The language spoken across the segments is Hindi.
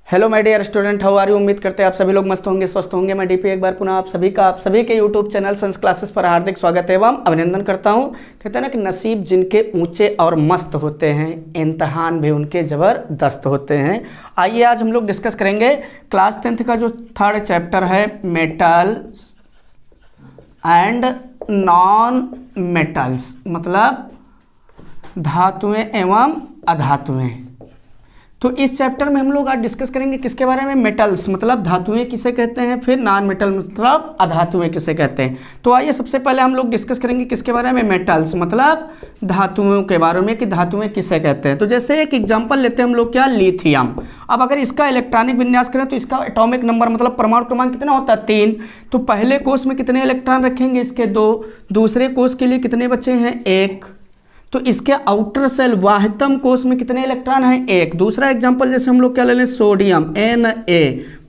Hello my dear student, how are you. उम्मीद करते हैं आप सभी लोग मस्त होंगे, स्वस्थ होंगे। मैं डीपी एक बार पुनः आप सभी के यूट्यूब चैनल संस क्लासेस पर हार्दिक स्वागत एवं अभिनंदन करता हूं। कहते हैं ना कि नसीब जिनके ऊंचे और मस्त होते हैं, इम्तहान भी उनके ज़बरदस्त होते हैं। आइए आज हम लोग डिस्कस करेंगे क्लास 10th का जो थर्ड चैप्टर है, मेटल्स एंड नॉन मेटल्स, मतलब धातुएं एवं अधातुएं। तो इस चैप्टर में हम लोग आज डिस्कस करेंगे किसके बारे में, मेटल्स मतलब धातुएं किसे कहते हैं, फिर नॉन मेटल मतलब अधातुएं किसे कहते हैं। तो आइए सबसे पहले हम लोग डिस्कस करेंगे किसके बारे में, मेटल्स मतलब धातुओं के बारे में कि धातुएं किसे कहते हैं। तो जैसे एक एग्जांपल लेते हैं हम लोग, क्या, लिथियम। अब अगर इसका इलेक्ट्रॉनिक विन्यास करें तो इसका एटॉमिक नंबर मतलब परमाणु क्रमांक कितना होता है, 3। तो पहले कोष में कितने इलेक्ट्रॉन रखेंगे, इसके 2। दूसरे कोष के लिए कितने बचे हैं, 1। तो इसके आउटर सेल वाहितम कोष में कितने इलेक्ट्रॉन हैं, 1। दूसरा एग्जांपल जैसे हम लोग क्या ले लें, सोडियम Na,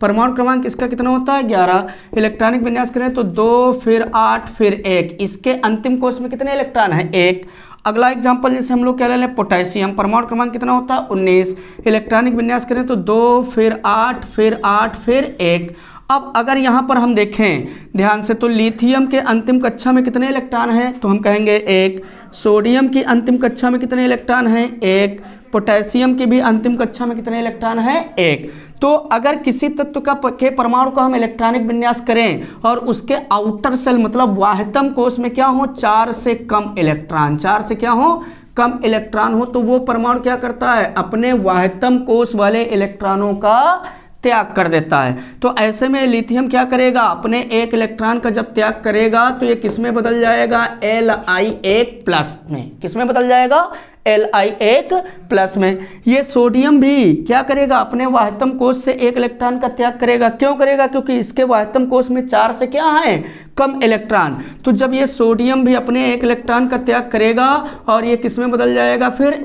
परमाणु क्रमांक इसका कितना होता है, 11। इलेक्ट्रॉनिक विन्यास करें तो 2 फिर 8 फिर 1। इसके अंतिम कोष में कितने इलेक्ट्रॉन हैं, 1। अगला एग्जांपल जैसे हम लोग क्या ले लें, पोटेशियम, परमाणु क्रमांक कितना होता है, 19। इलेक्ट्रॉनिक विन्यास करें तो 2 फिर 8 फिर 8 फिर 1। अब अगर यहाँ पर हम देखें ध्यान से तो लिथियम के अंतिम कक्षा में कितने इलेक्ट्रॉन हैं, तो हम कहेंगे 1। सोडियम की अंतिम कक्षा में कितने इलेक्ट्रॉन हैं, 1। पोटेशियम की भी अंतिम कक्षा में कितने इलेक्ट्रॉन हैं, 1। तो अगर किसी तत्व के परमाणु का हम इलेक्ट्रॉनिक विन्यास करें और उसके आउटर सेल मतलब वाहितम कोष में क्या हो, 4 से कम इलेक्ट्रॉन, 4 से क्या हो, कम इलेक्ट्रॉन हो, तो वो परमाणु क्या करता है, अपने वाहितम कोष वाले इलेक्ट्रॉनों का त्याग कर देता है। तो ऐसे में लिथियम क्या करेगा, अपने 1 इलेक्ट्रॉन का जब त्याग करेगा तो ये किस में बदल जाएगा, Li1+ में। किस में बदल जाएगा, Li1+ में। ये सोडियम भी क्या करेगा, अपने वाहितम कोष से 1 इलेक्ट्रॉन का त्याग करेगा। क्यों करेगा, क्योंकि इसके वाहितम कोष में 4 से क्या है, कम इलेक्ट्रॉन। तो जब ये सोडियम भी अपने 1 इलेक्ट्रॉन का त्याग करेगा और ये किस में बदल जाएगा, फिर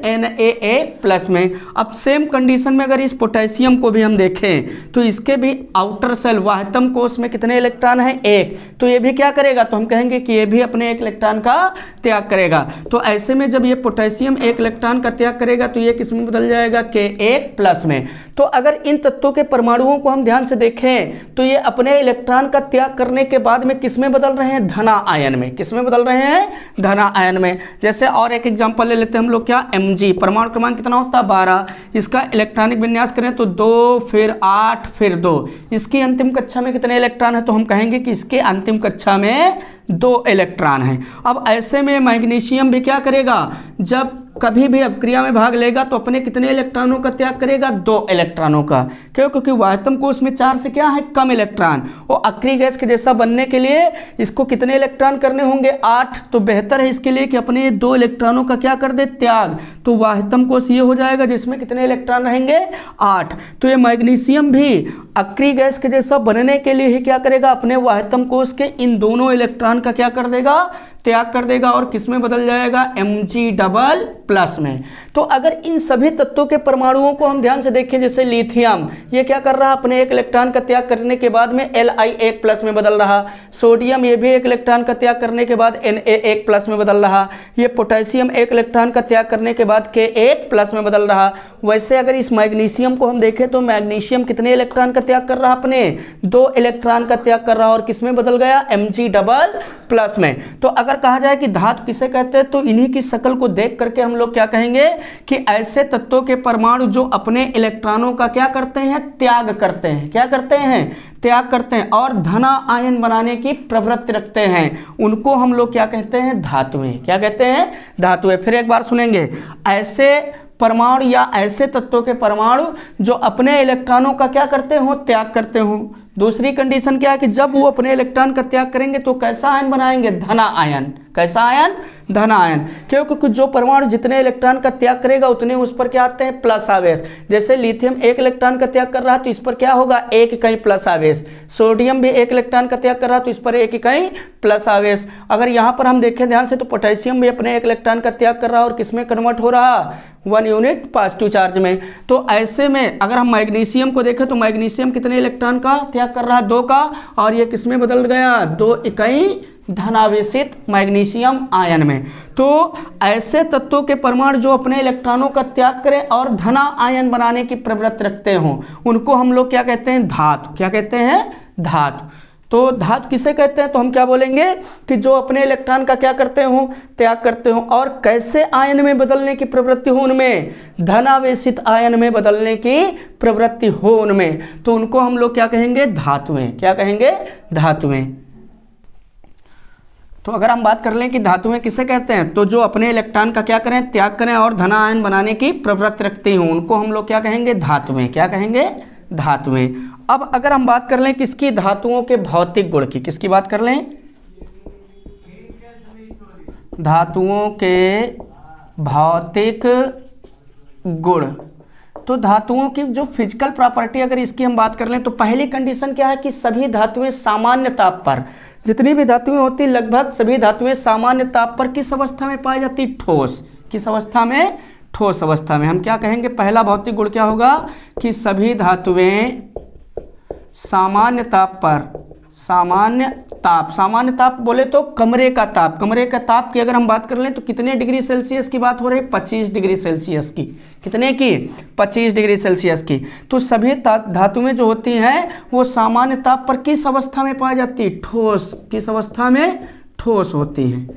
Na+ में। अब सेम कंडीशन में अगर इस पोटेशियम को भी हम देखें तो इसके भी आउटर सेल वाहितम कोष में कितने इलेक्ट्रॉन हैं, 1। तो ये भी क्या करेगा, तो हम कहेंगे कि ये भी अपने 1 इलेक्ट्रॉन का त्याग करेगा। तो ऐसे में जब ये पोटेशियम 1 इलेक्ट्रॉन का त्याग करेगा तो ये किस में बदल जाएगा, Ka+ में। तो अगर इन तत्वों के परमाणुओं को हम ध्यान से देखें तो ये अपने इलेक्ट्रॉन का त्याग करने के बाद में किस में बदल रहे हैं, धना आयन में। किस में बदल रहे हैं, धना आयन में। जैसे और एक एग्जांपल ले लेते हैं हम लोग, क्या, Mg, परमाणु क्रमांक कितना होता है, 12। इसका इलेक्ट्रॉनिक विन्यास करें तो 2 फिर 8 फिर 2। इसकी अंतिम कक्षा में कितने इलेक्ट्रॉन है, तो हम कहेंगे कि इसके अंतिम कक्षा में 2 इलेक्ट्रॉन हैं। अब ऐसे में मैग्नीशियम भी क्या करेगा, जब कभी भी अभिक्रिया में भाग लेगा तो अपने कितने इलेक्ट्रॉनों का त्याग करेगा, 2 इलेक्ट्रॉनों का। क्यों, क्योंकि वाहितम कोष में 4 से क्या है, कम इलेक्ट्रॉन। और अक्रिय गैस के जैसा बनने के लिए इसको कितने इलेक्ट्रॉन करने होंगे, 8। तो बेहतर है इसके लिए कि अपने 2 इलेक्ट्रॉनों का क्या कर दे, त्याग। तो वाहितम कोष ये हो जाएगा जिसमें कितने इलेक्ट्रॉन रहेंगे, 8। तो ये मैग्नीशियम भी अक्रिय गैस के जैसा बनने के लिए ही क्या करेगा, अपने वाहितम कोष के इन दोनों इलेक्ट्रॉन का क्या कर देगा, त्याग कर देगा और किस में बदल जाएगा, Mg++ में। तो अगर इन सभी तत्वों के परमाणुओं को हम ध्यान से देखें, जैसे लिथियम ये क्या कर रहा है, अपने 1 इलेक्ट्रॉन का त्याग करने के बाद में Li1+ में बदल रहा। सोडियम ये भी 1 इलेक्ट्रॉन का त्याग करने के बाद Na1+ में बदल रहा। ये पोटेशियम 1 इलेक्ट्रॉन का त्याग करने के बाद Ka+ में बदल रहा। वैसे अगर इस मैग्नीशियम को हम देखें तो मैग्नीशियम कितने इलेक्ट्रॉन का त्याग कर रहा, अपने 2 इलेक्ट्रॉन का त्याग कर रहा और किस में बदल गया, Mg++ में। तो अगर कहा जाए कि धातु किसे कहते हैं तो इन्हीं की शक्ल को देख करके हम लोग क्या कहेंगे कि ऐसे तत्वों के परमाणु जो अपने इलेक्ट्रॉनों का क्या करते हैं, त्याग करते हैं। क्या करते हैं, त्याग करते हैं और धना आयन बनाने की प्रवृत्ति रखते हैं, उनको हम लोग क्या कहते हैं, धातुएं। क्या कहते हैं, धातुएं। फिर एक बार सुनेंगे, ऐसे परमाणु या ऐसे तत्वों के परमाणु जो अपने इलेक्ट्रॉनों का क्या करते हो, त्याग करते हो। दूसरी कंडीशन क्या है कि जब वो अपने इलेक्ट्रॉन का त्याग करेंगे तो कैसा आयन बनाएंगे, धना आयन। कैसा आयन, धना आयन। क्यों, क्योंकि जो परमाणु जितने इलेक्ट्रॉन का त्याग करेगा उतने उस पर क्या आते हैं, प्लस आवेश। जैसे लिथियम 1 इलेक्ट्रॉन का त्याग कर रहा है तो इस पर क्या होगा, 1 इकाई प्लस आवेश। सोडियम भी 1 इलेक्ट्रॉन का त्याग कर रहा है तो इस पर 1 इकाई प्लस आवेश। अगर यहाँ पर हम देखें ध्यान से तो पोटेशियम भी अपने 1 इलेक्ट्रॉन का त्याग कर रहा है और किस में कन्वर्ट हो रहा, 1 यूनिट पॉजिटिव चार्ज में। तो ऐसे में अगर हम मैग्नीशियम को देखें तो मैग्नीशियम कितने इलेक्ट्रॉन का त्याग कर रहा है, 2 का, और ये किस में बदल गया, 2 इकाई धनावेशित मैग्नीशियम आयन में। तो ऐसे तत्वों के परमाणु जो अपने इलेक्ट्रॉनों का त्याग करें और धना आयन बनाने की प्रवृत्ति रखते हों, उनको हम लोग क्या कहते हैं? धातु। क्या कहते हैं? धातु। तो धातु किसे कहते हैं? तो हम क्या बोलेंगे कि जो अपने इलेक्ट्रॉन का क्या करते हो? त्याग करते हो, और कैसे आयन में बदलने की प्रवृत्ति हो उनमें? धनावेशित आयन में बदलने की प्रवृत्ति हो उनमें, तो उनको हम लोग क्या कहेंगे? धातुएं। क्या कहेंगे? धातुएं। तो अगर हम बात कर लें कि धातुएं किसे कहते हैं, तो जो अपने इलेक्ट्रॉन का क्या करें? त्याग करें और धना आयन बनाने की प्रवृत्ति रखती हूं, उनको हम लोग क्या कहेंगे? धातुएं। क्या कहेंगे? धातुएं। अब अगर हम बात कर लें किसकी? धातुओं के भौतिक गुण की। किसकी बात कर लें? धातुओं के भौतिक गुण। तो धातुओं की जो फिजिकल प्रॉपर्टी अगर इसकी हम बात कर लें, तो पहली कंडीशन क्या है कि सभी धातुएं सामान्य ताप पर, जितनी भी धातुएं होती लगभग सभी धातुएं सामान्य ताप पर किस अवस्था में पाई जाती? ठोस। किस अवस्था में? ठोस अवस्था में। हम क्या कहेंगे? पहला भौतिक गुण क्या होगा कि सभी धातुएं सामान्य ताप पर, सामान्य ताप बोले तो कमरे का ताप। कमरे का ताप की अगर हम बात कर लें तो कितने डिग्री सेल्सियस की बात हो रही है? 25 डिग्री सेल्सियस की। कितने की? 25 डिग्री सेल्सियस की। तो सभी धातुएं जो होती हैं वो सामान्य ताप पर किस अवस्था में पाई जाती? ठोस। किस अवस्था में? ठोस होती हैं।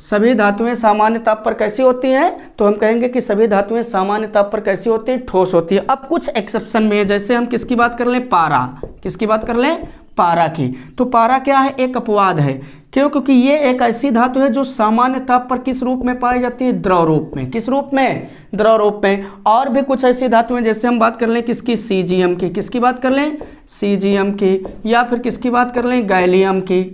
सभी धातुएं सामान्य ताप पर कैसी होती हैं? तो हम कहेंगे कि सभी धातुएं सामान्य ताप पर कैसी होती हैं? ठोस होती है। अब कुछ एक्सेप्शन में है, जैसे हम किसकी बात कर लें? पारा। किसकी बात कर लें? पारा की। तो पारा क्या है? एक अपवाद है। क्यों? क्योंकि ये एक ऐसी धातु है जो सामान्य ताप पर किस रूप में पाई जाती है? द्रव रूप में। किस रूप में? द्रव रूप में। और भी कुछ ऐसी धातुएं, जैसे हम बात कर लें किसकी? सीजियम की। किसकी बात कर लें? सीजियम की। या फिर किसकी बात कर लें? गैलियम की।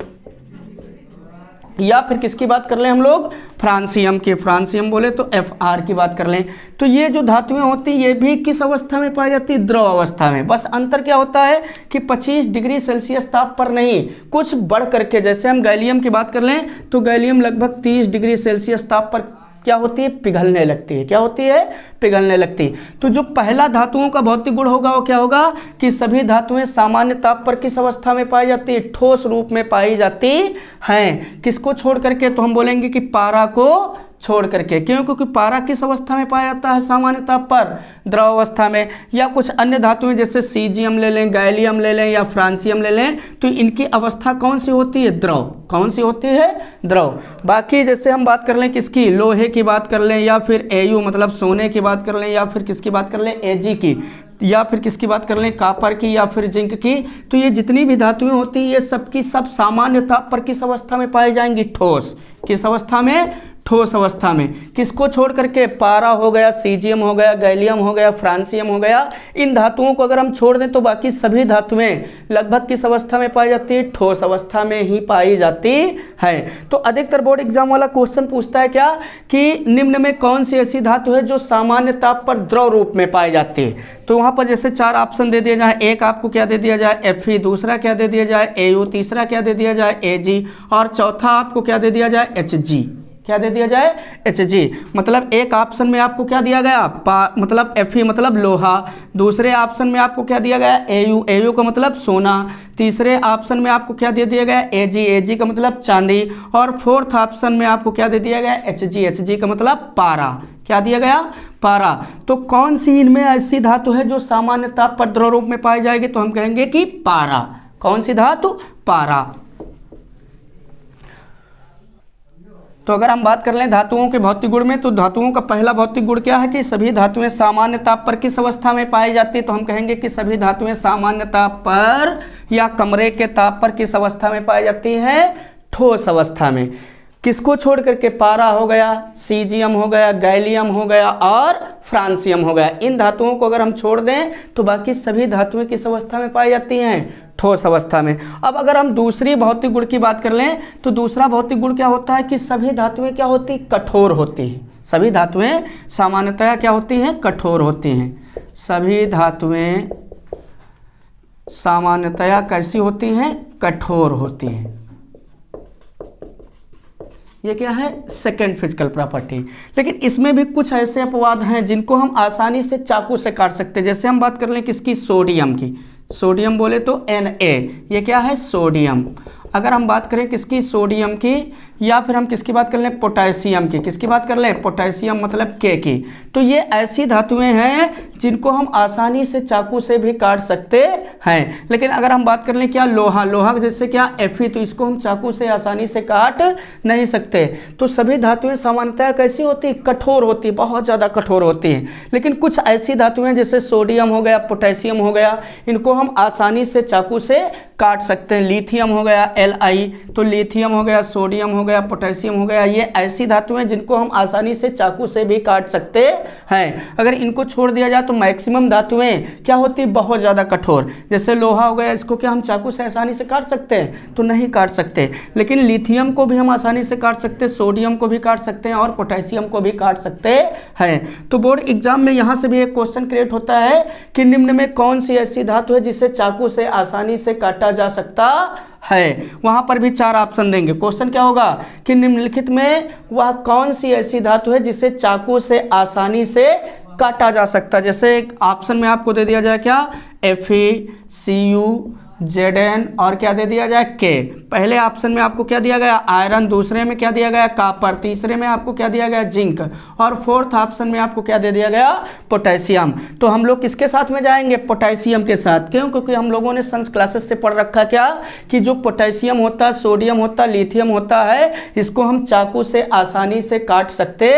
या फिर किसकी बात कर लें हम लोग? फ्रांसियम की। फ्रांसियम बोले तो Fr की बात कर लें। तो ये जो धातुएं होती हैं ये भी किस अवस्था में पाई जाती है? द्रव अवस्था में। बस अंतर क्या होता है कि 25 डिग्री सेल्सियस ताप पर नहीं, कुछ बढ़ करके, जैसे हम गैलियम की बात कर लें तो गैलियम लगभग 30 डिग्री सेल्सियस ताप पर क्या होती है? पिघलने लगती है। क्या होती है? पिघलने लगती है। तो जो पहला धातुओं का भौतिक गुण होगा वो क्या होगा कि सभी धातुएं सामान्य ताप पर किस अवस्था में पाई जाती है? ठोस रूप में पाई जाती हैं। किसको छोड़ करके? तो हम बोलेंगे कि पारा को छोड़ करके। क्यों? क्योंकि पारा किस अवस्था में पाया जाता है? सामान्य ताप पर, द्रव अवस्था में। या कुछ अन्य धातुएं जैसे सीजियम ले लें, गैलियम ले लें या फ्रांसियम ले लें, तो इनकी अवस्था कौन सी होती है? द्रव। कौन सी होती है? द्रव। बाकी जैसे हम बात कर लें किसकी? लोहे की बात कर लें, या फिर Au मतलब सोने की बात कर लें, या फिर किसकी बात कर लें? Ag की, या फिर किसकी बात कर लें? कॉपर की, या फिर जिंक की। तो ये जितनी भी धातुएं होती हैं ये सब की सब सामान्य ताप पर किस अवस्था में पाई जाएंगी? ठोस। किस अवस्था में? ठोस अवस्था में। किसको छोड़ करके? पारा हो गया, सीजियम हो गया, गैलियम हो गया, फ्रांसियम हो गया। इन धातुओं को अगर हम छोड़ दें तो बाकी सभी धातुएं लगभग किस अवस्था में पाई जाती है? ठोस अवस्था में ही पाई जाती है। तो अधिकतर बोर्ड एग्जाम वाला क्वेश्चन पूछता है क्या कि निम्न में कौन सी ऐसी धातु है जो सामान्य ताप पर द्रव रूप में पाई जाती है? तो वहां पर जैसे 4 ऑप्शन दे दिया जाए, एक आपको क्या दे दिया जाए? Fe, दूसरा क्या दे दिया जाए? Au, तीसरा क्या दे दिया जाए? Ag, और चौथा आपको क्या दे दिया जाए? Hg। क्या दे दिया जाए? Hg। मतलब एक ऑप्शन में आपको क्या दिया गया? मतलब Fe मतलब लोहा। दूसरे ऑप्शन में आपको क्या दिया गया? Au का मतलब सोना। तीसरे ऑप्शन में आपको क्या दे दिया गया? Ag का मतलब चांदी। और फोर्थ ऑप्शन में आपको क्या दे दिया गया? Hg का मतलब पारा। क्या दिया गया? पारा। तो कौन सी इनमें ऐसी धातु है जो सामान्य ताप पर द्रव रूप में पाई जाएगी? तो हम कहेंगे कि पारा। कौन सी धातु? पारा। तो अगर हम बात कर लें धातुओं के भौतिक गुण में, तो धातुओं का पहला भौतिक गुण क्या है कि सभी धातुएं सामान्य ताप पर किस अवस्था में पाई जाती है? तो हम कहेंगे कि सभी धातुएं सामान्य ताप पर या कमरे के ताप पर किस अवस्था में पाई जाती हैं? ठोस अवस्था में। किसको छोड़ करके? पारा हो गया, सीजियम हो गया, गैलियम हो गया और फ्रांसियम हो गया। इन धातुओं को अगर हम छोड़ दें तो बाकी सभी धातुएं किस अवस्था में पाई जाती हैं? ठोस अवस्था में। अब अगर हम दूसरी भौतिक गुण की बात कर लें तो दूसरा भौतिक गुण क्या होता है कि सभी धातुएं क्या होती? कठोर होती हैं। सभी धातुएं सामान्यतया क्या होती हैं? कठोर होती हैं। सभी धातुएं सामान्यतया कैसी होती हैं? कठोर होती हैं। ये क्या है? Second physical property. लेकिन इसमें भी कुछ ऐसे अपवाद हैं जिनको हम आसानी से चाकू से काट सकते हैं। जैसे हम बात कर लें किसकी? सोडियम की। सोडियम बोले तो Na, ये क्या है सोडियम। अगर हम बात करें किसकी, सोडियम की, या फिर हम किसकी बात कर लें, पोटेशियम की। किसकी बात कर लें, पोटेशियम मतलब के की। तो ये ऐसी धातुएं हैं जिनको हम आसानी से चाकू से भी काट सकते हैं। लेकिन अगर हम बात कर लें क्या, लोहा, लोहा जैसे क्या Fe, तो इसको हम चाकू से आसानी से काट नहीं सकते। तो सभी धातुएं सामान्यतः कैसी होती, कठोर होती, बहुत ज़्यादा कठोर होती हैं। लेकिन कुछ ऐसी धातुएं जैसे सोडियम हो गया, पोटेशियम हो गया, इनको हम आसानी से चाकू से काट सकते हैं। लिथियम हो गया Li, तो लिथियम हो गया, सोडियम हो गया, पोटेशियम हो गया, ये ऐसी धातुएं जिनको हम आसानी से चाकू से भी काट सकते हैं। अगर इनको छोड़ दिया जाए तो मैक्सिमम धातुएं क्या होती, बहुत ज़्यादा कठोर। जैसे लोहा हो गया, इसको क्या हम चाकू से आसानी से काट सकते हैं, तो नहीं काट सकते। लेकिन लिथियम को भी हम आसानी से काट सकते हैं, सोडियम को भी काट सकते हैं और पोटेशियम को भी काट सकते हैं। तो बोर्ड एग्जाम में यहाँ से भी एक क्वेश्चन क्रिएट होता है कि निम्न में कौन सी ऐसी धातु है जिसे चाकू से आसानी से काटा जा सकता है। वहां पर भी 4 ऑप्शन देंगे। क्वेश्चन क्या होगा कि निम्नलिखित में वह कौन सी ऐसी धातु है जिसे चाकू से आसानी से काटा जा सकता है। जैसे एक ऑप्शन में आपको दे दिया जाए क्या, Fe, Cu, Zn और क्या दे दिया जाए, K। पहले ऑप्शन में आपको क्या दिया गया, आयरन, दूसरे में क्या दिया गया, कॉपर, तीसरे में आपको क्या दिया गया, जिंक, और फोर्थ ऑप्शन में आपको क्या दे दिया गया, पोटेशियम। तो हम लोग किसके साथ में जाएंगे, पोटेशियम के साथ। क्यों, क्योंकि हम लोगों ने संस क्लासेस से पढ़ रखा क्या कि जो पोटेशियम होता है, सोडियम होता है, लिथियम होता है, इसको हम चाकू से आसानी से काट सकते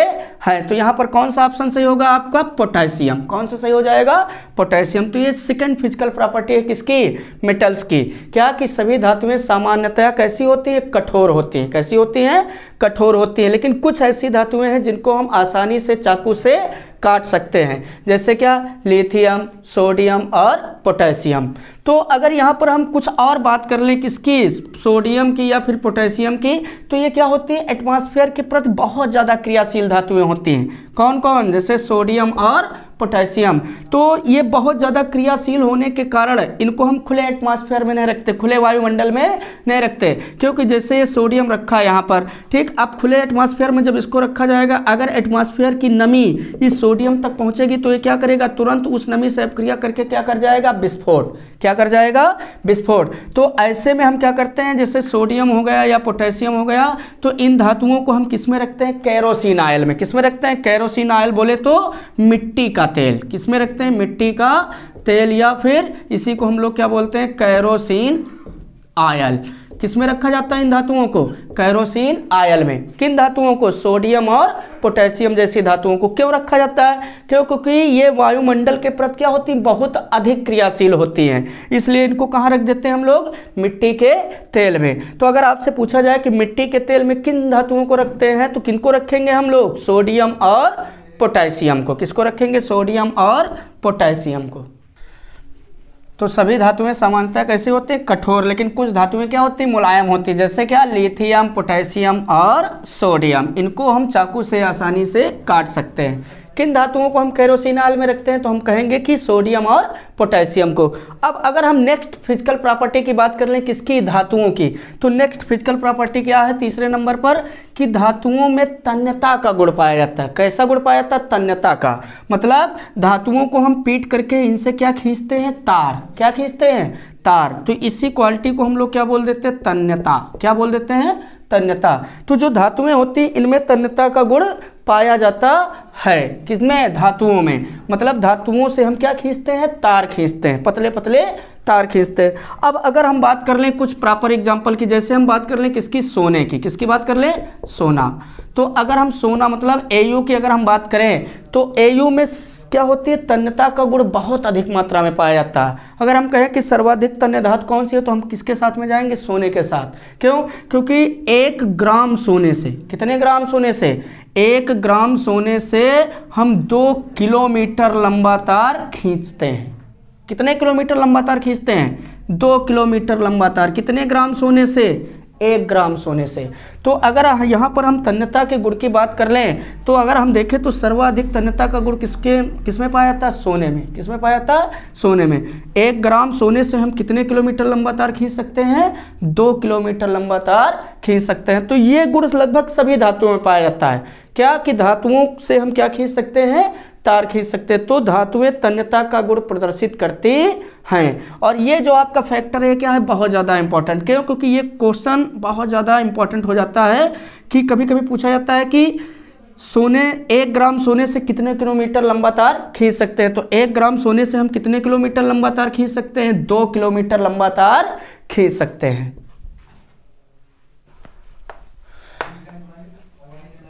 हैं। तो यहाँ पर कौन सा ऑप्शन सही होगा आपका, पोटेशियम। कौन सा सही हो जाएगा, पोटेशियम। तो ये सेकंड फिजिकल प्रॉपर्टी है किसकी, मेटल्स की, क्या कि सभी धातुएं सामान्यतः कैसी होती है, कठोर होती हैं। कैसी होती हैं, कठोर होती हैं। लेकिन कुछ ऐसी धातुएं हैं जिनको हम आसानी से चाकू से काट सकते हैं, जैसे क्या, लिथियम, सोडियम और पोटेशियम। तो अगर यहाँ पर हम कुछ और बात कर लें किसकी, सोडियम की या फिर पोटेशियम की, तो ये क्या होती है, एटमॉस्फेयर के प्रति बहुत ज़्यादा क्रियाशील धातुएं होती हैं। कौन कौन, जैसे सोडियम और पोटेशियम। तो ये बहुत ज़्यादा क्रियाशील होने के कारण इनको हम खुले एटमॉस्फेयर में नहीं रखते, खुले वायुमंडल में नहीं रखते। क्योंकि जैसे ये सोडियम रखा है यहाँ पर, ठीक, अब खुले एटमॉस्फेयर में जब इसको रखा जाएगा, अगर एटमॉस्फेयर की नमी इस सोडियम तक पहुँचेगी तो ये क्या करेगा, तुरंत उस नमी से अपक्रिया करके क्या कर जाएगा, विस्फोट। क्या कर जाएगा, विस्फोट। तो ऐसे में हम क्या करते हैं, जैसे सोडियम हो गया या पोटेशियम हो गया, तो इन धातुओं को हम किस में रखते हैं, केरोसिन ऑयल में। किस में रखते हैं, केरोसिन ऑयल बोले तो मिट्टी का तेल। किस में रखते हैं, मिट्टी का तेल, या फिर इसी को हम लोग क्या बोलते हैं, केरोसिन ऑयल। किस में रखा जाता है इन धातुओं को, केरोसिन ऑयल में। किन धातुओं को, सोडियम और पोटेशियम जैसी धातुओं को। क्यों रखा जाता है, क्यों, क्योंकि ये वायुमंडल के प्रति क्या होती है, बहुत अधिक क्रियाशील होती हैं, इसलिए इनको कहाँ रख देते हैं हम लोग, मिट्टी के तेल में। तो अगर आपसे पूछा जाए कि मिट्टी के तेल में किन धातुओं को रखते हैं, तो किनको रखेंगे हम लोग, सोडियम और पोटेशियम को। किसको रखेंगे, सोडियम और पोटेशियम को। तो सभी धातुएं सामान्यतः कैसे होती हैं, कठोर। लेकिन कुछ धातुएं क्या होती हैं, मुलायम होती हैं, जैसे क्या, लिथियम, पोटेशियम और सोडियम। इनको हम चाकू से आसानी से काट सकते हैं। किन धातुओं को हम केरोसिन ऑयल में रखते हैं, तो हम कहेंगे कि सोडियम और पोटेशियम को। अब अगर हम नेक्स्ट फिजिकल प्रॉपर्टी की बात कर लें, किसकी, धातुओं की, तो नेक्स्ट फिजिकल प्रॉपर्टी क्या है तीसरे नंबर पर, कि धातुओं में तन्यता का गुण पाया जाता है। कैसा गुण पाया जाता है, तन्यता का। मतलब धातुओं को हम पीट करके इनसे क्या खींचते हैं, तार। क्या खींचते हैं, तार। तो इसी क्वालिटी को हम लोग क्या बोल देते हैं, तन्यता। क्या बोल देते हैं, तन्यता। तो जो धातुएं होती हैं इनमें तन्यता का गुण पाया जाता है। किसमें, धातुओं में। मतलब धातुओं से हम क्या खींचते हैं, तार खींचते हैं, पतले पतले तार खींचते हैं। अब अगर हम बात कर लें कुछ प्रॉपर एग्जांपल की, जैसे हम बात कर लें किसकी, सोने की। किसकी बात कर लें, सोना। तो अगर हम सोना मतलब Au की अगर हम बात करें, तो Au में क्या होती है, तन्यता का गुण बहुत अधिक मात्रा में पाया जाता है। अगर हम कहें कि सर्वाधिक तन्य धातु कौन सी है, तो हम किसके साथ में जाएंगे, सोने के साथ। क्यों, क्योंकि 1 ग्राम सोने से, कितने ग्राम सोने से, 1 ग्राम सोने से हम 2 किलोमीटर लंबा तार खींचते हैं। कितने किलोमीटर लंबा तार खींचते हैं, 2 किलोमीटर लंबा तार। कितने ग्राम सोने से, 1 ग्राम सोने से। तो अगर यहाँ पर हम तन्यता के गुण की बात कर लें, तो अगर हम देखें तो सर्वाधिक तन्यता का गुण किसमें पाया जाता है, सोने में। किसमें पाया जाता है, सोने में। 1 ग्राम सोने से हम कितने किलोमीटर लंबा तार खींच सकते हैं, 2 किलोमीटर लंबा तार खींच सकते हैं। तो ये गुण लगभग सभी धातुओं में पाया जाता है। क्या कि धातुओं से हम क्या खींच सकते हैं, तार खींच सकते हैं। तो धातुएं तन्यता का गुण प्रदर्शित करती हैं। और ये जो आपका फैक्टर है क्या है, बहुत ज़्यादा इंपॉर्टेंट। क्यों? क्योंकि ये क्वेश्चन बहुत ज़्यादा इंपॉर्टेंट हो जाता है कि कभी कभी पूछा जाता है कि 1 ग्राम सोने से कितने किलोमीटर लंबा तार खींच सकते हैं। तो 1 ग्राम सोने से हम कितने किलोमीटर लंबा तार खींच सकते हैं? 2 किलोमीटर लंबा तार खींच सकते हैं।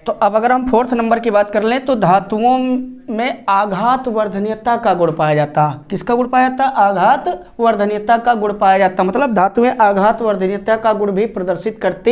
तो अब अगर हम 4th नंबर की बात कर लें तो धातुओं में आघात वर्धनीयता का गुण पाया जाता। किसका गुण पाया जाता? आघात वर्धनीयता का गुण पाया जाता। मतलब धातुएं आघात वर्धनीयता का गुण भी प्रदर्शित करती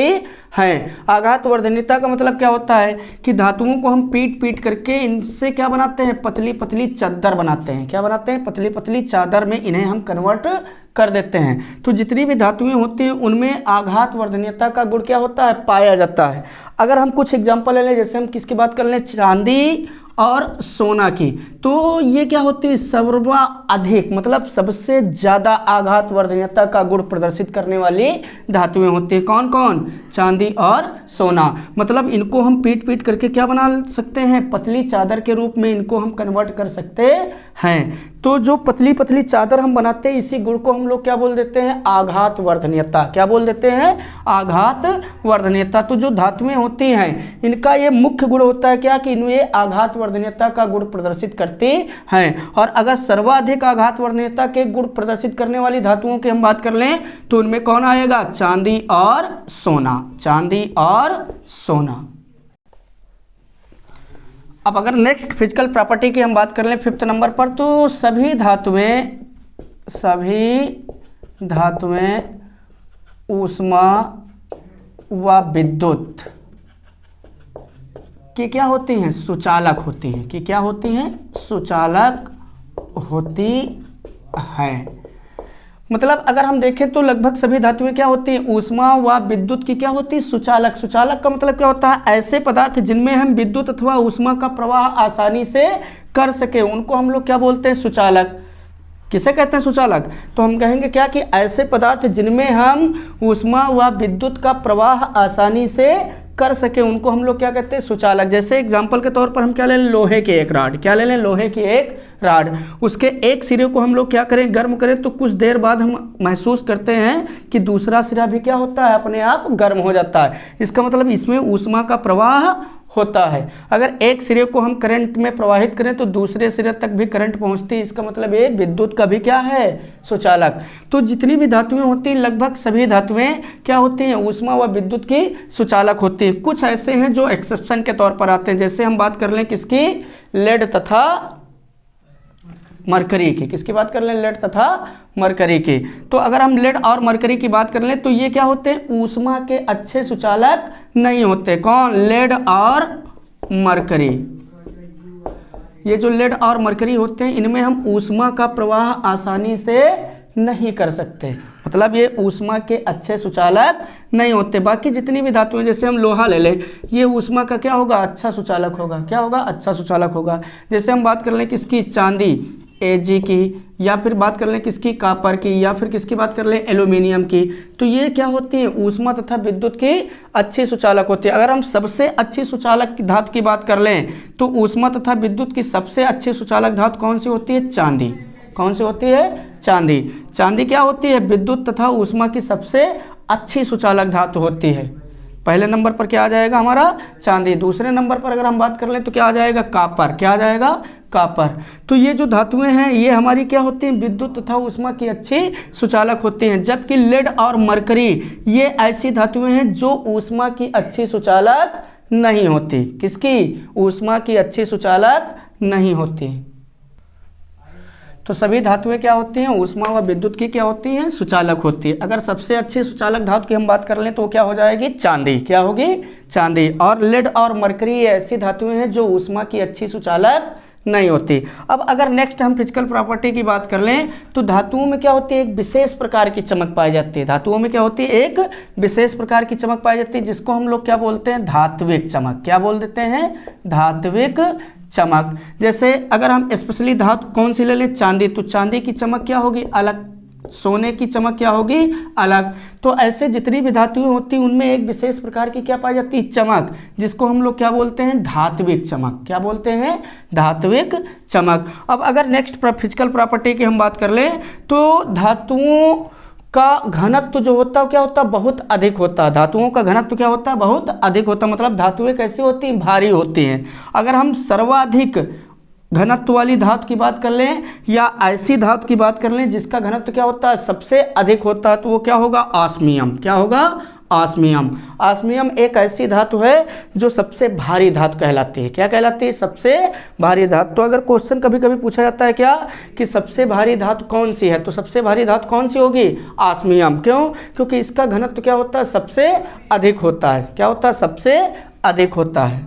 हैं। आघात वर्धनीयता का मतलब क्या होता है कि धातुओं को हम पीट पीट करके इनसे क्या बनाते हैं? पतली पतली चादर बनाते हैं। क्या बनाते हैं? पतली पतली चादर में इन्हें हम कन्वर्ट कर देते हैं। तो जितनी भी धातुएं होती हैं उनमें आघात वर्धनीयता का गुण क्या होता है? पाया जाता है। अगर हम कुछ एग्जांपल ले लें, जैसे हम किसकी बात कर लें? चांदी और सोना की, तो ये क्या होती है? सर्वाधिक मतलब सबसे ज़्यादा आघात वर्धनीयता का गुण प्रदर्शित करने वाली धातुएं होती हैं। कौन कौन? चांदी और सोना। मतलब इनको हम पीट पीट करके क्या बना सकते हैं? पतली चादर के रूप में इनको हम कन्वर्ट कर सकते हैं। तो जो पतली पतली चादर हम बनाते हैं, इसी गुण को हम लोग क्या बोल देते हैं? आघात वर्धनीयता। क्या बोल देते हैं? आघात वर्धनीयता। तो जो धातुएं होती हैं इनका ये मुख्य गुण होता है क्या कि इनमें आघात वर्धनीयता का गुण प्रदर्शित करती हैं। और अगर सर्वाधिक आघात वर्धनीयता के गुण प्रदर्शित करने वाली धातुओं की हम बात कर लें तो उनमें कौन आएगा? चांदी और सोना। चांदी और सोना। अब अगर नेक्स्ट फिजिकल प्रॉपर्टी की हम बात कर लें 5th नंबर पर, तो सभी धातुएं ऊष्मा व विद्युत की क्या होती हैं? सुचालक होती हैं। कि क्या होती हैं? सुचालक होती हैं। मतलब अगर हम देखें तो लगभग सभी धातुएं क्या होती हैं? ऊष्मा व विद्युत की क्या होती है? सुचालक। सुचालक का मतलब क्या होता है? ऐसे पदार्थ जिनमें हम विद्युत अथवा ऊष्मा का प्रवाह आसानी से कर सके, उनको हम लोग क्या बोलते हैं? सुचालक। किसे कहते हैं? सुचालक। तो हम कहेंगे क्या कि ऐसे पदार्थ जिनमें हम ऊष्मा व विद्युत का प्रवाह आसानी से कर सके, उनको हम लोग क्या कहते हैं? सुचालक। जैसे एग्जांपल के तौर पर हम क्या ले लें? लोहे के एक राड। क्या ले लें? लोहे की एक राड। उसके एक सिरे को हम लोग क्या करें? गर्म करें, तो कुछ देर बाद हम महसूस करते हैं कि दूसरा सिरा भी क्या होता है? अपने आप गर्म हो जाता है। इसका मतलब इसमें ऊष्मा का प्रवाह होता है। अगर एक सिरे को हम करंट में प्रवाहित करें तो दूसरे सिरे तक भी करंट पहुंचती है। इसका मतलब ये विद्युत का भी क्या है? सुचालक। तो जितनी भी धातुएं होती हैं लगभग सभी धातुएं क्या होती हैं? ऊष्मा व विद्युत की सुचालक होती हैं। कुछ ऐसे हैं जो एक्सेप्शन के तौर पर आते हैं। जैसे हम बात कर लें किसकी? लेड तथा मरकरी की। किसकी बात कर लें? लेड तथा मरकरी की। तो अगर हम लेड और मरकरी की बात कर लें तो ये क्या होते हैं? ऊष्मा के अच्छे सुचालक नहीं होते। कौन? लेड और मरकरी। ये जो लेड और मरकरी होते हैं इनमें हम ऊष्मा का प्रवाह आसानी से नहीं कर सकते। मतलब ये ऊष्मा के अच्छे सुचालक नहीं होते। बाकी जितनी भी धातुएं, जैसे हम लोहा ले लें, ये ऊष्मा का क्या होगा? अच्छा सुचालक होगा। क्या होगा? अच्छा सुचालक होगा। जैसे हम बात कर लें किसकी? चांदी Ag की, या फिर बात कर लें किसकी? कापर की, या फिर किसकी बात कर लें? एल्यूमिनियम की। तो ये क्या होती है? ऊष्मा तथा विद्युत की अच्छी सुचालक होती है। अगर हम सबसे अच्छी सुचालक की धातु की बात कर लें तो ऊष्मा तथा विद्युत की सबसे अच्छी सुचालक धातु कौन सी होती है? चांदी। कौन सी होती है? चांदी। चांदी क्या होती है? विद्युत तथा ऊष्मा की सबसे अच्छी सुचालक धातु होती है। पहले नंबर पर क्या आ जाएगा हमारा? चांदी। दूसरे नंबर पर अगर हम बात कर लें तो क्या आ जाएगा? कापर। क्या आ जाएगा? कापर। तो ये जो धातुएं हैं ये हमारी क्या होती हैं? विद्युत तथा ऊष्मा की अच्छी सुचालक होती हैं। जबकि लेड और मरकरी ये ऐसी धातुएं हैं जो ऊष्मा की अच्छी सुचालक नहीं होती। किसकी? ऊष्मा की अच्छी सुचालक नहीं होती। तो सभी धातुएं क्या होती हैं? ऊष्मा व विद्युत की क्या होती हैं? सुचालक होती है। अगर सबसे अच्छी सुचालक धातु की हम बात कर लें तो क्या हो जाएगी? चांदी। क्या होगी? चांदी। और लेड और मरकरी ऐसी धातुएं हैं जो ऊष्मा की अच्छी सुचालक नहीं होती। अब अगर नेक्स्ट हम फिजिकल प्रॉपर्टी की बात कर लें तो धातुओं में क्या होती है? एक विशेष प्रकार की चमक पाई जाती है। धातुओं में क्या होती है? एक विशेष प्रकार की चमक पाई जाती है जिसको हम लोग क्या बोलते हैं? धात्विक चमक। क्या बोल देते हैं? धात्विक चमक। जैसे अगर हम स्पेशली धातु कौन सी ले लें? चांदी। तो चांदी की चमक क्या होगी? अलग सोने की चमक क्या होगी, अलग। तो ऐसे जितनी भी धातुएं होती हैं उनमें एक विशेष प्रकार की क्या पाई जाती है, चमक, जिसको हम लोग क्या बोलते हैं, धात्विक चमक। क्या बोलते हैं, धात्विक चमक। अब अगर नेक्स्ट फिजिकल प्रॉपर्टी की हम बात कर लें तो धातुओं का घनत्व जो होता है क्या होता है, बहुत अधिक होता है। धातुओं का घनत्व क्या होता है, बहुत अधिक होता है। मतलब धातुएं कैसी होती हैं, भारी होती हैं। अगर हम सर्वाधिक घनत्व वाली धातु की बात कर लें या ऐसी धातु की बात कर लें जिसका घनत्व क्या होता है, सबसे अधिक होता है, तो वो क्या होगा, ऑस्मियम। क्या होगा, ऑस्मियम। ऑस्मियम एक ऐसी धातु है जो सबसे भारी धातु कहलाती है। क्या कहलाती है, सबसे भारी धातु। तो अगर क्वेश्चन कभी कभी पूछा जाता है क्या कि सबसे भारी धातु कौन सी है, तो सबसे भारी धातु कौन सी होगी, ऑस्मियम। क्यों, क्योंकि इसका घनत्व क्या होता है, सबसे अधिक होता है। क्या होता है, सबसे अधिक होता है।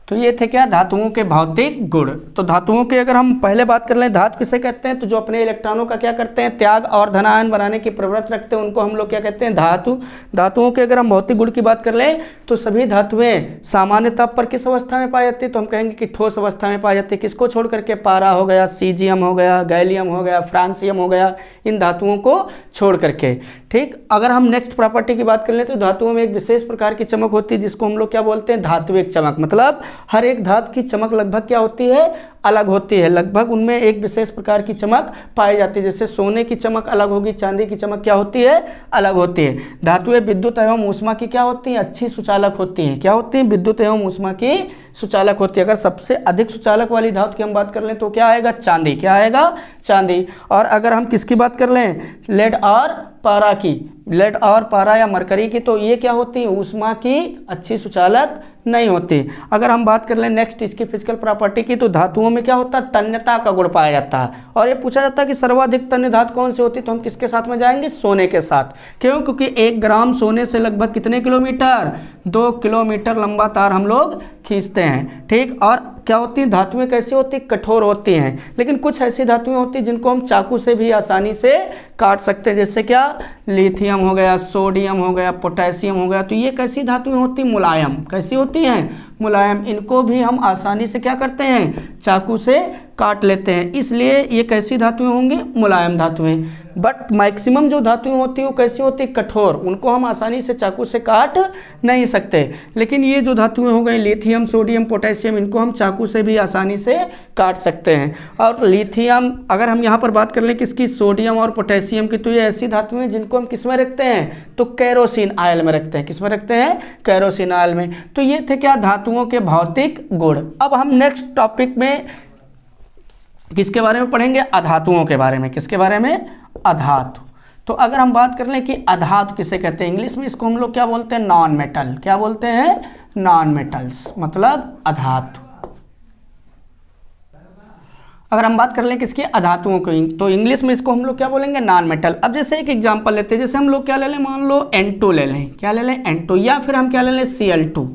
तो ये थे क्या, धातुओं के भौतिक गुण। तो धातुओं की अगर हम पहले बात कर लें, धातु किसे कहते हैं, तो जो अपने इलेक्ट्रॉनों का क्या करते हैं, त्याग और धनायन बनाने की प्रवृत्ति रखते हैं, उनको हम लोग क्या कहते हैं, धातु। धातुओं के अगर हम भौतिक गुण की बात कर लें तो सभी धातुएं सामान्य ताप पर किस अवस्था में पाई जाती है, तो हम कहेंगे कि ठोस अवस्था में पाई जाती है। किसको छोड़ करके, पारा हो गया, सीजियम हो गया, गैलियम हो गया, फ्रांसियम हो गया, इन धातुओं को छोड़ करके। ठीक, अगर हम नेक्स्ट प्रॉपर्टी की बात कर लें तो धातुओं में एक विशेष प्रकार की चमक होती है जिसको हम लोग क्या बोलते हैं, धात्विक चमक। मतलब हर एक धातु की चमक लगभग क्या होती है, अलग होती है। लगभग उनमें एक विशेष प्रकार की चमक पाई जाती है। जैसे सोने की चमक अलग होगी, चांदी की चमक क्या होती है, अलग होती है। धातुएं विद्युत एवं ऊष्मा की क्या होती हैं, अच्छी सुचालक होती हैं। क्या होती हैं, विद्युत एवं ऊष्मा की सुचालक होती है। अगर सबसे अधिक सुचालक वाली धातु की हम बात कर लें तो क्या आएगा, चांदी। क्या आएगा, चांदी। और अगर हम किसकी बात कर लें, लेड और पारा की, लेड और पारा या मरकरी की, तो ये क्या होती है, ऊष्मा की अच्छी सुचालक नहीं होती। अगर हम बात कर लें नेक्स्ट इसकी फिजिकल प्रॉपर्टी की, तो धातुओं में क्या होता है, तन्यता का गुण पाया जाता है। और ये पूछा जाता है कि सर्वाधिक तन्य धातु कौन सी होती है, तो हम किसके साथ में जाएंगे, सोने के साथ। क्यों, क्योंकि 1 ग्राम सोने से लगभग कितने किलोमीटर, 2 किलोमीटर लंबा तार हम लोग खींचते हैं। ठीक, और क्या होती है, धातुएं कैसी होती, कठोर होती हैं। लेकिन कुछ ऐसी धातुएं होती हैं जिनको हम चाकू से भी आसानी से काट सकते हैं। जैसे क्या, लिथियम हो गया, सोडियम हो गया, पोटेशियम हो गया। तो ये कैसी धातुएं होती, मुलायम। कैसी होती हैं, मुलायम। इनको भी हम आसानी से क्या करते हैं, चाकू से काट लेते हैं। इसलिए ये कैसी धातुएं होंगी, मुलायम धातुएं। बट मैक्सिमम जो धातुएं होती है वो कैसी होती है, कठोर। उनको हम आसानी से चाकू से काट नहीं सकते। लेकिन ये जो धातुएं हो गई, लिथियम, सोडियम, पोटेशियम, इनको हम चाकू से भी आसानी से काट सकते हैं। और लिथियम, अगर हम यहाँ पर बात कर लें किसकी, सोडियम और पोटेशियम की, तो ये ऐसी धातुएं जिनको हम किस में रखते हैं, तो केरोसिन आयल में रखते हैं। किस में रखते हैं, केरोसिन आयल में। तो ये थे क्या, धातुओं के भौतिक गुण। अब हम नेक्स्ट टॉपिक में किसके बारे में पढ़ेंगे, अधातुओं के बारे में। किसके बारे में, अधातु। तो अगर हम बात कर लें कि अधातु किसे कहते हैं, इंग्लिश में इसको हम लोग क्या बोलते हैं, नॉन मेटल। क्या बोलते हैं, नॉन मेटल्स, मतलब अधातु। अगर हम बात कर लें किसकी, अधातुओं को, तो इंग्लिश में इसको हम लोग क्या बोलेंगे, नॉन मेटल। अब जैसे एक एग्जांपल लेते हैं, जैसे हम लोग क्या ले लें, मान लो N2 ले लें। क्या ले लें, N2। या फिर हम क्या ले लें, Cl2।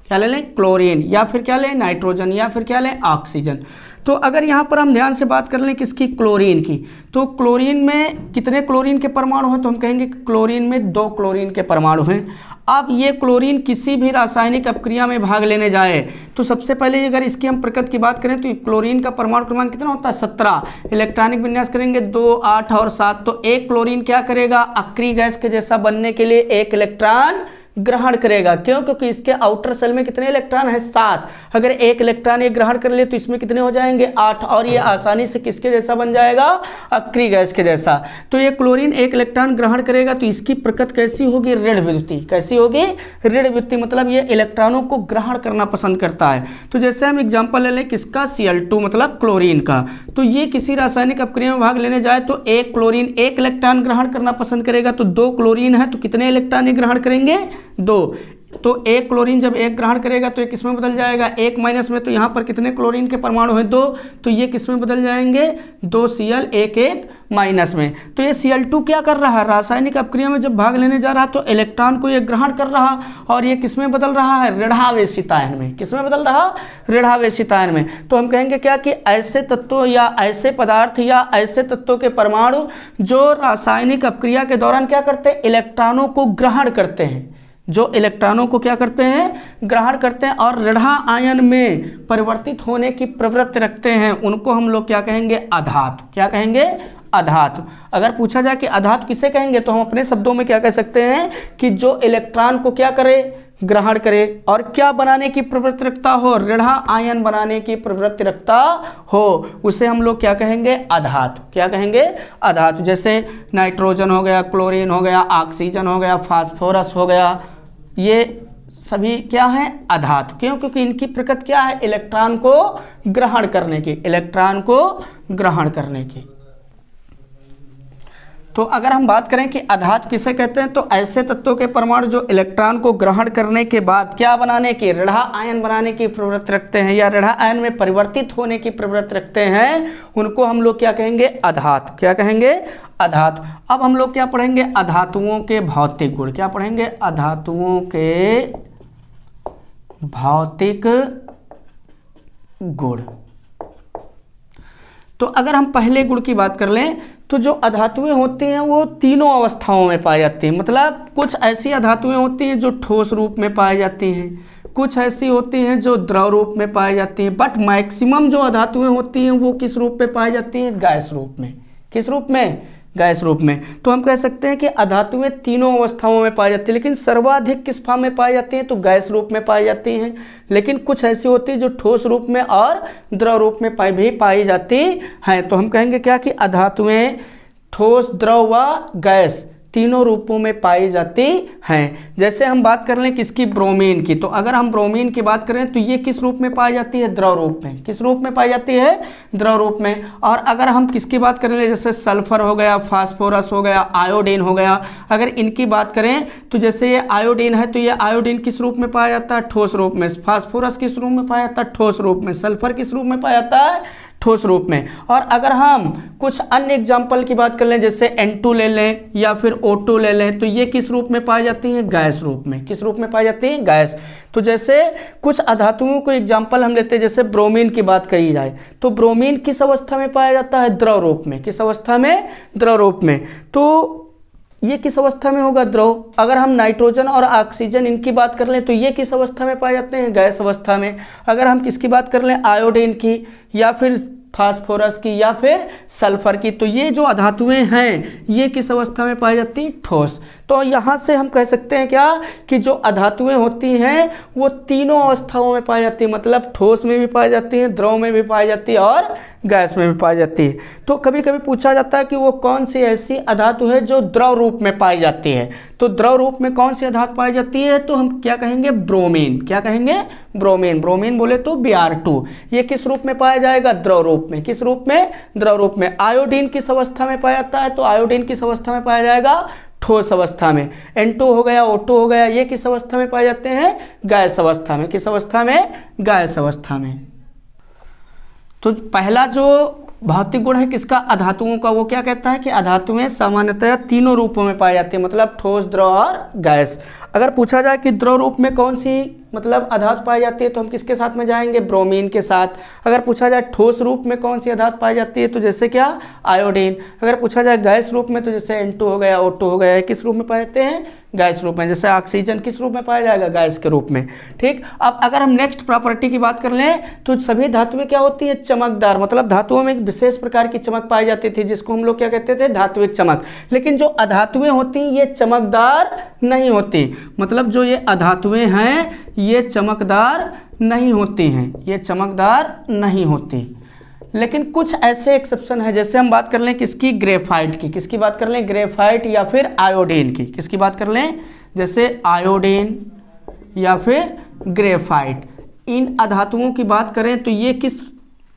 क्या ले लें, क्लोरीन। या फिर क्या लें, नाइट्रोजन। या फिर क्या लें, ऑक्सीजन। तो अगर यहाँ पर हम ध्यान से बात कर लें किसकी, क्लोरीन की, तो क्लोरीन में कितने क्लोरीन के परमाणु हैं, तो हम कहेंगे क्लोरीन में 2 क्लोरीन के परमाणु हैं। अब ये क्लोरीन किसी भी रासायनिक अपक्रिया में भाग लेने जाए तो सबसे पहले अगर इसकी हम प्रकृति की बात करें तो क्लोरीन का परमाणु क्रमांक कितना होता है, 17। इलेक्ट्रॉनिक विन्यास करेंगे 2, 8 और 7। तो एक क्लोरीन क्या करेगा, अक्रिय गैस के जैसा बनने के लिए 1 इलेक्ट्रॉन ग्रहण करेगा। क्यों, क्योंकि इसके आउटर सेल में कितने इलेक्ट्रॉन है, 7। अगर 1 इलेक्ट्रॉन ये ग्रहण कर ले तो इसमें कितने हो जाएंगे, 8। और ये आसानी से किसके जैसा बन जाएगा, अक्रिय गैस के जैसा। तो ये क्लोरीन 1 इलेक्ट्रॉन ग्रहण करेगा तो इसकी प्रकृति कैसी होगी, ऋण विद्युतीय। कैसी होगी, ऋण विद्युतीय। मतलब ये इलेक्ट्रॉनों को ग्रहण करना पसंद करता है। तो जैसे हम एग्जाम्पल ले लें किसका, Cl2 मतलब क्लोरीन का। तो ये किसी रासायनिक अपक्रिया में भाग लेने जाए तो एक क्लोरीन 1 इलेक्ट्रॉन ग्रहण करना पसंद करेगा। तो 2 क्लोरीन है तो कितने इलेक्ट्रॉन ग्रहण करेंगे, 2। तो एक क्लोरीन जब 1 ग्रहण करेगा तो ये किस में बदल जाएगा, 1 माइनस में। तो यहाँ पर कितने क्लोरीन के परमाणु हैं, 2। तो ये किस में बदल जाएंगे, 2 Cl, 1 माइनस में। तो ये Cl2 क्या कर रहा है, रासायनिक अपक्रिया में जब भाग लेने जा रहा तो इलेक्ट्रॉन को ये ग्रहण कर रहा और ये किस में बदल रहा है, ऋणावेशित आयन में। किस में बदल रहा, ऋणावेशित आयन में। तो हम कहेंगे क्या कि ऐसे तत्वों या ऐसे पदार्थ या ऐसे तत्वों के परमाणु जो रासायनिक अपक्रिया के दौरान क्या करते हैं, इलेक्ट्रॉनों को ग्रहण करते हैं। जो इलेक्ट्रॉनों को क्या करते हैं, ग्रहण करते हैं और ऋणा आयन में परिवर्तित होने की प्रवृत्ति रखते हैं, उनको हम लोग क्या कहेंगे, अधातु। क्या कहेंगे, अधातु। अगर पूछा जाए कि अधातु किसे कहेंगे तो हम अपने शब्दों में क्या कह सकते हैं कि जो इलेक्ट्रॉन को क्या करे, ग्रहण करे और क्या बनाने की प्रवृत्ति रखता हो, ऋण आयन बनाने की प्रवृत्ति रखता हो, उसे हम लोग क्या कहेंगे, अधातु। क्या कहेंगे, अधातु। जैसे नाइट्रोजन हो गया, क्लोरीन हो गया, ऑक्सीजन हो गया, फास्फोरस हो गया, ये सभी क्या है, अधातु। क्यों? क्योंकि इनकी प्रकृति क्या है, इलेक्ट्रॉन को ग्रहण करने की, इलेक्ट्रॉन को ग्रहण करने की। तो अगर हम बात करें कि अधातु किसे कहते हैं, तो ऐसे तत्वों के परमाणु जो इलेक्ट्रॉन को ग्रहण करने के बाद क्या बनाने की, ऋण आयन बनाने की प्रवृत्ति रखते हैं या ऋण आयन में परिवर्तित होने की प्रवृत्ति रखते हैं, उनको हम लोग क्या कहेंगे, अधातु। क्या कहेंगे, अधातु। अब हम लोग क्या पढ़ेंगे, अधातुओं के भौतिक गुण। क्या पढ़ेंगे, अधातुओं के भौतिक गुण। तो अगर हम पहले गुण की बात कर लें तो जो अधातुएं होती हैं वो तीनों अवस्थाओं में पाई जाती हैं। मतलब कुछ ऐसी अधातुएं होती हैं जो ठोस रूप में पाई जाती हैं, कुछ ऐसी होती हैं जो द्रव रूप में पाई जाती हैं, बट मैक्सिमम जो अधातुएं होती हैं वो किस रूप में पाई जाती हैं, गैस रूप में। किस रूप में, गैस रूप में। तो हम कह सकते हैं कि अधातुएं तीनों अवस्थाओं में पाई जाती है, लेकिन सर्वाधिक किस फॉर्म में पाई जाती हैं, तो गैस रूप में पाई जाती हैं। लेकिन कुछ ऐसी होती है जो ठोस रूप में और द्रव रूप में भी पाई जाती हैं। तो हम कहेंगे क्या कि अधातुएं ठोस, द्रव व गैस तीनों रूपों में पाई जाती हैं। जैसे हम बात कर लें किसकी, ब्रोमीन की। तो अगर हम ब्रोमीन की बात करें तो ये किस रूप में पाई जाती है, द्रव रूप में। किस रूप में पाई जाती है, द्रव रूप में। और अगर हम किसकी बात करें, जैसे सल्फर हो गया, फास्फोरस हो गया, आयोडीन हो गया, अगर इनकी बात करें तो जैसे ये आयोडीन है तो ये आयोडीन किस रूप में पाया जाता है, ठोस रूप में। फास्फोरस किस रूप में पाया जाता है, ठोस रूप में। सल्फर किस रूप में पाया जाता है, ठोस रूप में। और अगर हम कुछ अन्य एग्जाम्पल की बात कर लें, जैसे N2 ले लें या फिर O2 ले लें, तो ये किस रूप में पाई जाती हैं, गैस रूप में। किस रूप में पाई जाती हैं, गैस। तो जैसे कुछ अधातुओं को एग्जाम्पल हम लेते हैं, जैसे ब्रोमीन की बात करी जाए तो ब्रोमीन किस अवस्था में पाया जाता है, द्रव रूप में। किस अवस्था में, द्रव रूप में। तो ये किस अवस्था में होगा, द्रव। अगर हम नाइट्रोजन और ऑक्सीजन इनकी बात कर लें तो ये किस अवस्था में पाए जाते हैं, गैस अवस्था में। अगर हम किसकी बात कर लें, आयोडीन की या फिर फास्फोरस की या फिर सल्फर की, तो ये जो अधातुएं हैं ये किस अवस्था में पाई जाती हैं, ठोस। तो यहाँ से हम कह सकते हैं क्या कि जो अधातुएं होती हैं वो तीनों अवस्थाओं में पाई जाती है। मतलब ठोस में भी पाई जाती हैं, द्रव में भी पाई जाती है और गैस में भी पाई जाती है। तो कभी कभी पूछा जाता है कि वो कौन सी ऐसी अधातु है जो द्रव रूप में पाई जाती है। तो द्रव रूप में कौन सी अधातु पाई जाती है, तो हम क्या कहेंगे, ब्रोमीन। क्या कहेंगे, ब्रोमीन। ब्रोमीन बोले तो Br2। ये किस रूप में पाया जाएगा, द्रव रूप में। किस रूप में, द्रव रूप में। आयोडीन किस अवस्था में पाया जाता है, तो आयोडीन किस अवस्था में पाया जाएगा, ठोस अवस्था में। N2 हो गया, O2 हो गया, ये किस अवस्था में पाए जाते हैं, गैस अवस्था में। किस अवस्था में, गैस अवस्था में। तो पहला जो भौतिक गुण है किसका, अधातुओं का, वो क्या कहता है कि अधातुएं सामान्यतः तीनों रूपों में पाई जाती है। मतलब ठोस, द्रव और गैस। अगर पूछा जाए कि द्रव रूप में कौन सी मतलब अधातु पाई जाती है तो हम किसके साथ में जाएंगे, ब्रोमीन के साथ। अगर पूछा जाए ठोस रूप में कौन सी अधातु पाई जाती है तो जैसे क्या, आयोडीन। अगर पूछा जाए गैस रूप में तो जैसे N2 हो गया, O2 हो गया, किस रूप में पाए जाते हैं, गैस रूप में। जैसे ऑक्सीजन किस रूप में पाया जाएगा, गैस के रूप में। ठीक। अब अगर हम नेक्स्ट प्रॉपर्टी की बात कर लें तो सभी धातुएं क्या होती हैं, चमकदार। मतलब धातुओं में एक विशेष प्रकार की चमक पाई जाती थी जिसको हम लोग क्या कहते थे, धात्विक चमक। लेकिन जो अधातुएं होती हैं ये चमकदार नहीं होती। मतलब जो ये अधातुएं हैं ये चमकदार नहीं होती हैं, ये चमकदार नहीं होती। लेकिन कुछ ऐसे एक्सेप्शन है, जैसे हम बात कर लें किसकी, ग्रेफाइट की। किसकी बात कर लें, ग्रेफाइट या फिर आयोडीन की। किसकी बात कर लें, जैसे आयोडीन या फिर ग्रेफाइट। इन अधातुओं की बात करें तो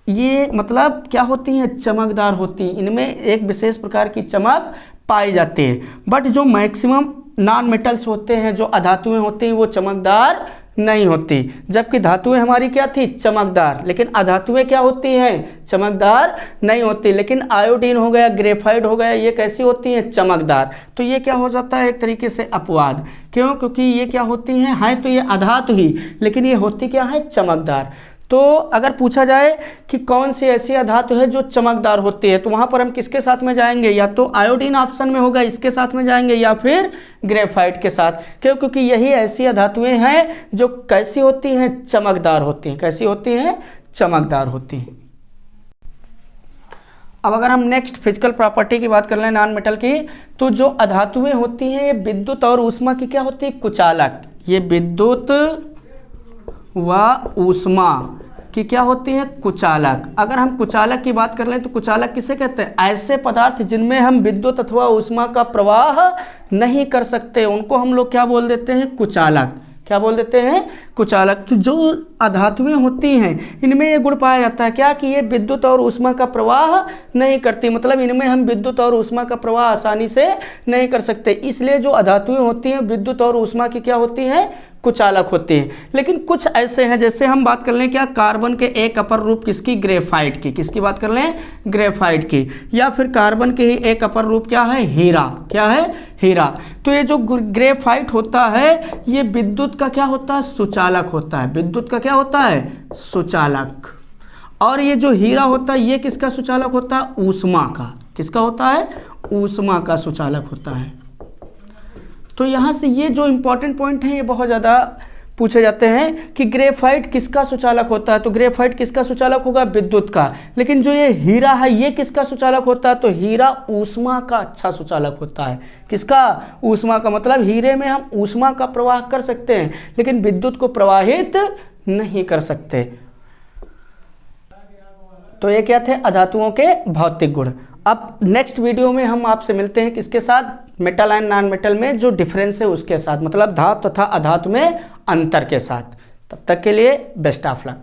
ये मतलब क्या होती हैं, चमकदार होती हैं। इनमें एक विशेष प्रकार की चमक पाई जाती है। बट जो मैक्सिमम नॉन मेटल्स होते हैं, जो अधातुएं होती हैं, वो चमकदार नहीं होती। जबकि धातुएं हमारी क्या थी, चमकदार। लेकिन अधातुएं क्या होती हैं, चमकदार नहीं होती। लेकिन आयोडीन हो गया, ग्रेफाइट हो गया, ये कैसी होती हैं, चमकदार। तो ये क्या हो जाता है, एक तरीके से अपवाद। क्यों? क्योंकि ये क्या होती हैं तो ये अधातु ही, लेकिन ये होती क्या है, चमकदार। तो अगर पूछा जाए कि कौन सी ऐसी अधातु है जो चमकदार होती है तो वहाँ पर हम किसके साथ में जाएंगे, या तो आयोडीन ऑप्शन में होगा, इसके साथ में जाएंगे, या फिर ग्रेफाइट के साथ। क्यों? क्योंकि यही ऐसी अधातुएं हैं जो कैसी होती हैं, चमकदार होती हैं। कैसी होती हैं, चमकदार होती हैं। अब अगर हम नेक्स्ट फिजिकल प्रॉपर्टी की बात कर लें नॉन मेटल की, तो जो अधातुएं होती हैं ये विद्युत और ऊष्मा की क्या होती है, कुचालक। ये विद्युत व ऊष्मा की क्या होती है, कुचालक। अगर हम कुचालक की बात कर लें तो कुचालक किसे कहते हैं, ऐसे पदार्थ जिनमें हम विद्युत अथवा ऊष्मा का प्रवाह नहीं कर सकते, उनको हम लोग क्या बोल देते हैं, कुचालक। क्या बोल देते हैं, कुचालक। तो जो अधातुएं होती हैं इनमें ये गुण पाया जाता है क्या, कि ये विद्युत और ऊष्मा का प्रवाह नहीं करती, मतलब इनमें हम विद्युत और ऊष्मा का प्रवाह आसानी से नहीं कर सकते। इसलिए जो अधातुएं होती हैं विद्युत और ऊष्मा की क्या होती हैं, कुचालक होते हैं। लेकिन कुछ ऐसे हैं, जैसे हम बात कर लें क्या, कार्बन के एक अपर रूप किसकी, ग्रेफाइट की। किसकी बात कर लें, ग्रेफाइट की। या फिर कार्बन के ही एक अपर रूप क्या है, हीरा। क्या है, हीरा। तो ये जो ग्रेफाइट होता है ये विद्युत का क्या होता है, सुचालक होता है। विद्युत का क्या होता है, सुचालक। और ये जो हीरा होता है ये किसका सुचालक होता है, ऊष्मा का। किसका होता है, ऊष्मा का सुचालक होता है। तो यहाँ से ये जो इंपॉर्टेंट पॉइंट हैं ये बहुत ज़्यादा पूछे जाते हैं कि ग्रेफाइट किसका सुचालक होता है, तो ग्रेफाइट किसका सुचालक होगा, विद्युत का। लेकिन जो ये हीरा है ये किसका सुचालक होता है, तो हीरा ऊष्मा का अच्छा सुचालक होता है। किसका, ऊष्मा का। मतलब हीरे में हम ऊष्मा का प्रवाह कर सकते हैं लेकिन विद्युत को प्रवाहित नहीं कर सकते। तो ये क्या थे, अधातुओं के भौतिक गुण। अब नेक्स्ट वीडियो में हम आपसे मिलते हैं किसके साथ, मेटल एंड नॉन मेटल में जो डिफरेंस है उसके साथ, मतलब धातु तथा अधातु में अंतर के साथ। तब तक के लिए बेस्ट ऑफ लक।